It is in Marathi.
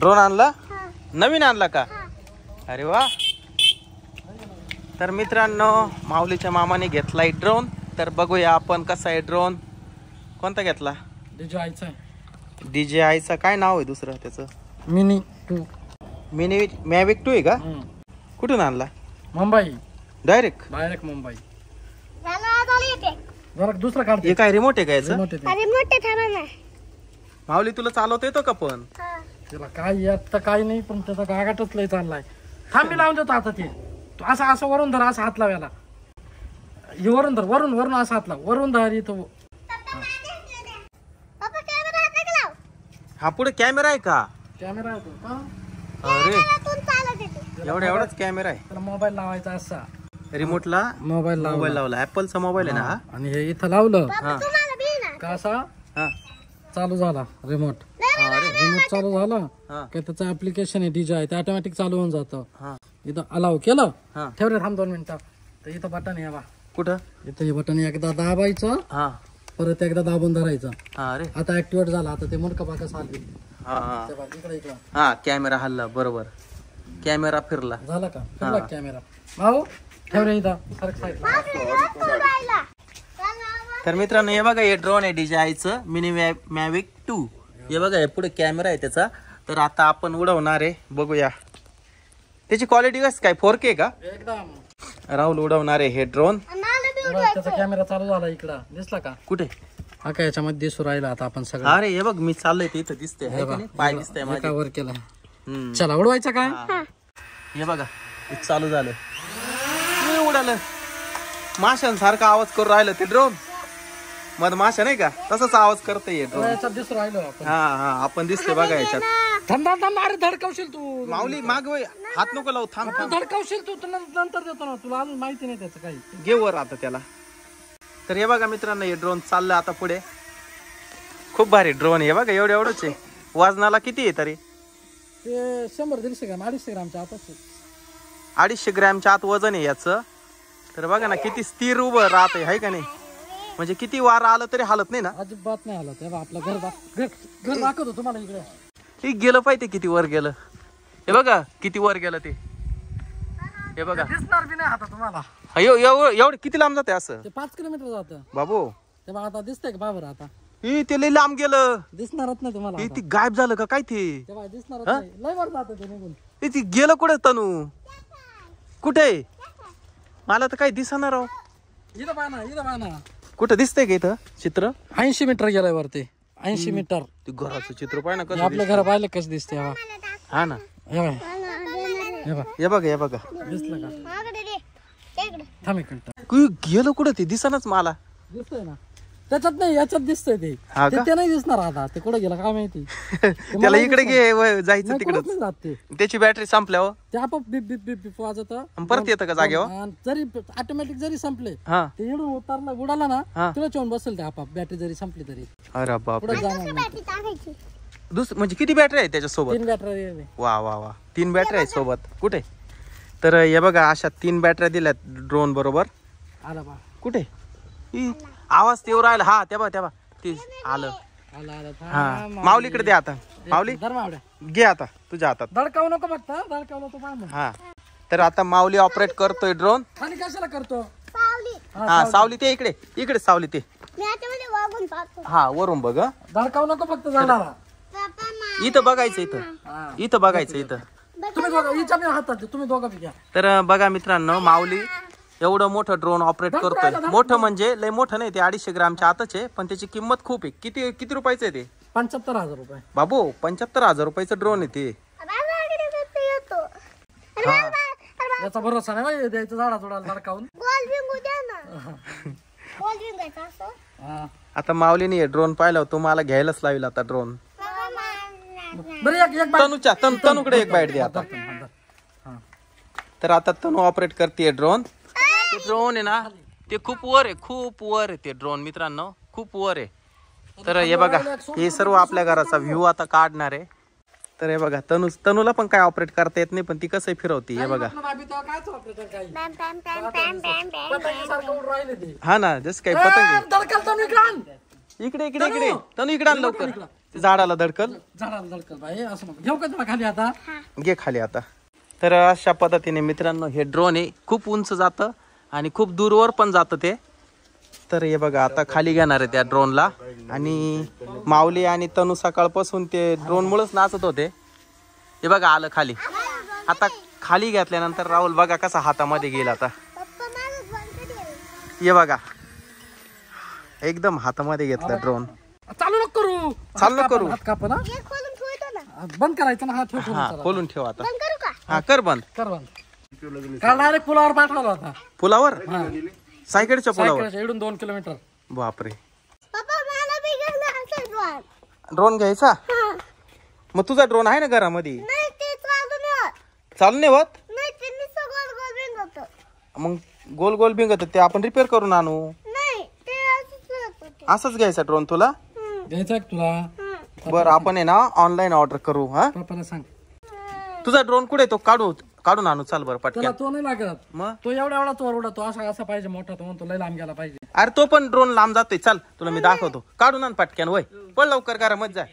ड्रोन आणला? नवीन आणला का? अरे वा. तर मित्रांनो माऊलीच्या मामाने घेतलाय ड्रोन. तर बघूया आपण कसा आहे ड्रोन. कोणता घेतला? DJI चा. काय नाव आहे दुसरं त्याचं? मिनी 2. मिनी मॅविक 2 आहे का? कुठून आणला? मुंबई. डायरेक्ट मुंबई. जरा दुसरा काढ. हे काय रिमोट आहे का याचं? रिमोट आहे. माऊली तुला चालवता येतो का पण? त्याला काय येत काही नाही पण त्याचा गागाटच लय चाललाय. थांबी लावून देतो आता ते. तू असं वरून धर, असं हात लावायला. हे वरून धर, वरून असं हात लाव. वरून धर इथं. हा पुढे कॅमेरा आहे का? कॅमेरा आहे तो का? अरे एवढाच कॅमेरा आहे. त्याला मोबाईल लावायचा असा. रिमोटला मोबाईल लावला. ऍपलचा मोबाईल आहे ना हा? आणि हे इथं लावलं हा का असा हा चालू झाला रिमोट. रिमोट चालू झाला की त्याचं ऍप्लिकेशन आहे DJI, ते ऑटोमॅटिक चालू होऊन जातं. इथं अलाव केलं. ठेव रे, थांब 2 मिनिटं. तर इथं बटन आहे बा. कुठं? इथं हे बटन एकदा दाबायचं, हा परत एकदा दाबून धरायचं. अरे आता ऍक्टिवेट झाला. आता ते मुंडका पाकच हलली. हा इकडे हा कॅमेरा हल्ला. बरोबर कॅमेरा फिरला. झाला का? फिरला कॅमेरा. भाऊ ठेव रे इथं. सरक साईडला. तर मित्रांनो हे बघा, हे ड्रोन आहे DJI चं मिनी मॅविक 2. हे बघा, हे पुढे कॅमेरा आहे त्याचा. तर आता आपण उडवणार आहे. बघूया त्याची क्वालिटी कशी काय. 4K का? एकदम. राहुल उडवणार आहे हे ड्रोन. त्याचा कॅमेरा चालू झाला. इकडं दिसला का? कुठे? हा काय याच्यामध्ये दिसू राहिला आता आपण सगळं. अरे हे बघ, मी चाललोय ते इथं दिसतंय. पाय दिसतंय माझ्या. वर केला. चला उडवायचा काय? हे बघा चालू झालं. उडालं. माशांसारखा आवाज करून राहिलं ते ड्रोन. मधमाशा नाही का, तसाच आवाज करते ड्रोन. याच्यात दिसू राहिलो आपण. हा आपण दिसतोय बघा याच्यात. थांब. अरे धडकावशील तू. माऊली माग हात नको लावू. थांब. धडकावशील तू. नंतर देतो ना तुला. अजून माहिती नाही त्याचं काही. घे वर आता त्याला. तर हे बघा मित्रांनो, हे ड्रोन चाललं आता पुढे. खूप भारी ड्रोन. हे बघा एवढंच आहे. वजनाला किती आहे तरी? ते 100-150 ग्राम, 250 ग्रामच्या आत. 250 ग्रॅमच्या आत वजन आहे याचं. तर बघा ना किती स्थिर उभं राहत आहे का नाही. म्हणजे किती वारा आलं तरी हालत नाही ना. अजिबात नाही हालत. आपलं घर दाखवतो तुम्हाला इकडे. हे गेलं पाहिजे किती वर गेलं. हे बघा किती वर गेलं ते. हे बघा दिसणार बी नाही आता तुम्हाला. एवढं किती लांब जाते असं? ते 5 किलोमीटर जातं बाबू. तेव्हा आता दिसतंय का बाबर? आता ते लय लांब गेलं. दिसणारच नाही तुम्हाला. ती गायब झालं का काय ते? तेव्हा दिसणारच नाही. लय वर जातं ते निघून. ती गेलं कुठे तनू? कुठे? मला तर काही दिसणार राव. इथं पाहा. कुठं दिसतंय का इथं चित्र? 80 मीटर गेलंय वरती. 80 मीटर. ते घराचं चित्र पाहिजे ना कसं. आपलं घर पाहिलं कसं दिसते. हा ना. हे बघा दिसलं का? थांब एक मिनिट. गेलं कुठं ते दिसनाच मला. दिसतंय ना. त्याच्यात नाही, याच्यात दिसतंय ते. ते नाही दिसणार आता. ते कुठे गेला काय माहिती. त्याला इकडे घे जायचं तिकडे. जाते त्याची बॅटरी संपल्यावर ते आपोआप बिप बिप बिप बिप वाजत. परत येतं का जागेवर? जरी ऑटोमॅटिक जरी संपले हा ते इकडून उतरला उडाला ना, तुला येऊन बसेल ते आपोआप. बॅटरी जरी संपली तरी. अरे बाप. पुढे जाणार नाही. म्हणजे किती बॅटरी आहे त्याच्या सोबत? 3 बॅटरी. वा 3 बॅटरी आहेत सोबत. कुठे? तर हे बघा अशा 3 बॅटऱ्या दिल्यात ड्रोन बरोबर. आला बा. कुठे? आवाज तेव्हा राहिला. हा तेव्हा ते आलं. हा माऊलीकडे दे आता. माऊली घे आता तुझ्या हातात. धडकावू नको फक्त. धडकावलं तो पाहा. हा तर आता माऊली ऑपरेट करतोय ड्रोन. खाली कशाला करतो? हा सावली ते इकडे सावली ते. हा वरून बघ. धडकावू नको फक्त. जाणार इथं बघायचं. इथं बघायचं. तुम्ही दोघं हिच्या बी हातात. तुम्ही दोघं बी घ्या. तर बघा मित्रांनो, माऊली एवढं मोठं ड्रोन ऑपरेट करतोय. मोठं म्हणजे लय मोठं नाही. ते 250 ग्रामच्या आतच आहे. पण त्याची किंमत खूप आहे. किती रुपयाचं आहे ते? 75,000 रुपये. बाबू 75,000 रुपयाचं ड्रोन आहे ते. याचा भरोसा नाही द्यायचं. झाडा जोडाला धडकावून. आता माऊलीने ड्रोन पाहिलं, तुम्हाला घ्यायलाच लावेल आता ड्रोन. तनुकडे एक बाईट द्या आता. तर आता तनु ऑपरेट करते ड्रोन. ते ड्रोन आहे ना, ते खूप वर आहे ते ड्रोन मित्रांनो, खूप वर आहे. तर हे बघा, हे सर्व आपल्या घराचा व्ह्यू आता काढणार आहे. तर हे बघा, तनूला पण काय ऑपरेट करता येत नाही, पण ती कसं फिरवती हे बघा. हा ना, जस काय पतंग. इकडे तनू इकडे आण लवकर. ते झाडाला धडकल. झाडाला धडकल बाई असं म्हणतो. घेऊ का तुला खाली आता? घे खाली आता. तर अशा पद्धतीने मित्रांनो हे ड्रोन आहे, खूप उंच जातं आणि खूप दूरवर पण जातं ते. तर हे बघा आता खाली घेणार आहे त्या ड्रोनला. आणि माऊली आणि तनू सकाळपासून ते ड्रोन मुळेच नाचत होते. हे बघा आलं खाली. आता खाली घेतल्यानंतर राहुल बघा कसा हातामध्ये गेला आता. हे बघा एकदम हातामध्ये घेतला ड्रोन. चालू नको करू. चालू नको करू. हात कापा ना. बंद करायचं ना. हा ठेव. हा खोलून ठेव आता. हा कर बंद. कर बंद. काल डायरेक्ट पुलावर पाठवला होता. पुलावर सायकडच्या पुलावर सायकलच्या इकडून 2 किलोमीटर. बापरे. ड्रोन घ्यायचा. मग तुझा ड्रोन आहे ना घरामध्ये. चालू नाही होत. मग गोल गोल भिंगत ते आपण रिपेअर करून आणू. असंच घ्यायचा ड्रोन तुला. घ्यायचा तुला. बरं आपण आहे ना ऑनलाईन ऑर्डर करू. हा पप्पाला सांग. तुझा ड्रोन कुठे तो काढून आणू. चाल बरं त्याला पटकन. तो नाही लागत. मग तो एवढा तो उडतो असा पाहिजे मोठा. तो म्हणतो लय लांब गेला पाहिजे. अरे तो पण ड्रोन लांब जातोय. चल तुला मी दाखवतो. काढून आण पटकन. वय पळ लवकर घरामध्ये जा.